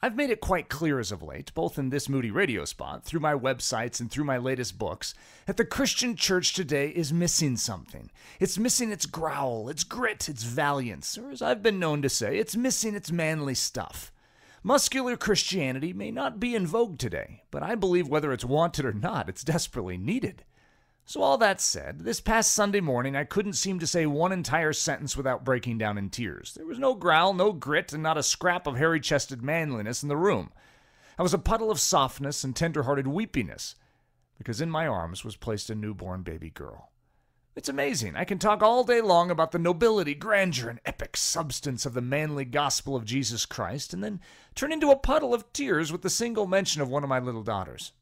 I've made it quite clear as of late, both in this Moody radio spot, through my websites, and through my latest books, that the Christian church today is missing something. It's missing its growl, its grit, its valiance, or as I've been known to say, it's missing its manly stuff. Muscular Christianity may not be in vogue today, but I believe whether it's wanted or not, it's desperately needed. So all that said, this past Sunday morning I couldn't seem to say one entire sentence without breaking down in tears. There was no growl, no grit, and not a scrap of hairy-chested manliness in the room. I was a puddle of softness and tender-hearted weepiness, because in my arms was placed a newborn baby girl. It's amazing. I can talk all day long about the nobility, grandeur, and epic substance of the manly gospel of Jesus Christ, and then turn into a puddle of tears with the single mention of one of my little daughters.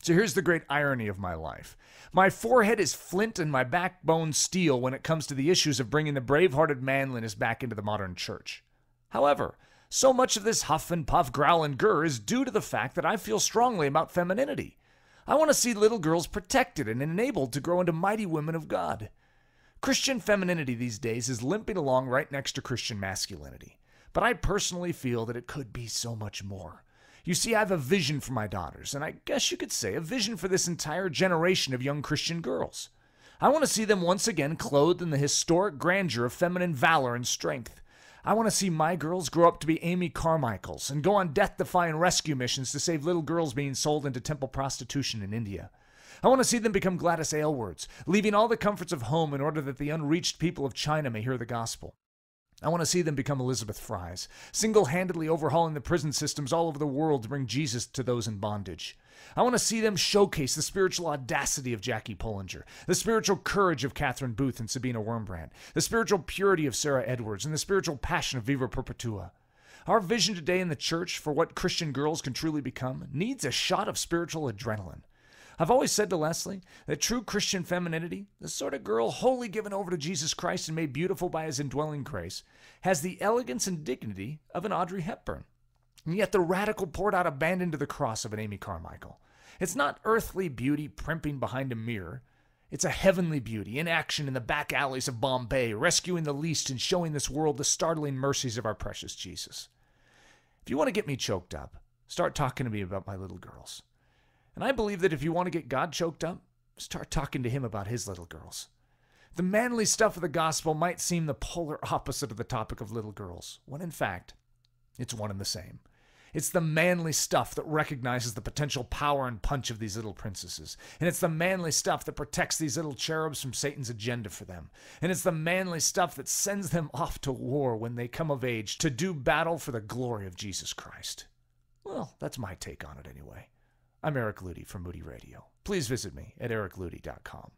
So here's the great irony of my life. My forehead is flint and my backbone steel when it comes to the issues of bringing the brave-hearted manliness back into the modern church. However, so much of this huff and puff, growl and grr is due to the fact that I feel strongly about femininity. I want to see little girls protected and enabled to grow into mighty women of God. Christian femininity these days is limping along right next to Christian masculinity, but I personally feel that it could be so much more. You see, I have a vision for my daughters, and I guess you could say a vision for this entire generation of young Christian girls. I want to see them once again clothed in the historic grandeur of feminine valor and strength. I want to see my girls grow up to be Amy Carmichaels and go on death-defying rescue missions to save little girls being sold into temple prostitution in India. I want to see them become Gladys Aylwards, leaving all the comforts of home in order that the unreached people of China may hear the gospel. I want to see them become Elizabeth Frys, single-handedly overhauling the prison systems all over the world to bring Jesus to those in bondage. I want to see them showcase the spiritual audacity of Jackie Pullinger, the spiritual courage of Catherine Booth and Sabina Wurmbrand, the spiritual purity of Sarah Edwards, and the spiritual passion of Viva Perpetua. Our vision today in the church for what Christian girls can truly become needs a shot of spiritual adrenaline. I've always said to Leslie that true Christian femininity, the sort of girl wholly given over to Jesus Christ and made beautiful by his indwelling grace, has the elegance and dignity of an Audrey Hepburn, and yet the radical poured-out abandon to the cross of an Amy Carmichael. It's not earthly beauty primping behind a mirror. It's a heavenly beauty in action in the back alleys of Bombay, rescuing the least and showing this world the startling mercies of our precious Jesus. If you want to get me choked up, start talking to me about my little girls. And I believe that if you want to get God choked up, start talking to him about his little girls. The manly stuff of the gospel might seem the polar opposite of the topic of little girls, when in fact, it's one and the same. It's the manly stuff that recognizes the potential power and punch of these little princesses. And it's the manly stuff that protects these little cherubs from Satan's agenda for them. And it's the manly stuff that sends them off to war when they come of age to do battle for the glory of Jesus Christ. Well, that's my take on it anyway. I'm Eric Ludy from Moody Radio. Please visit me at ericludy.com.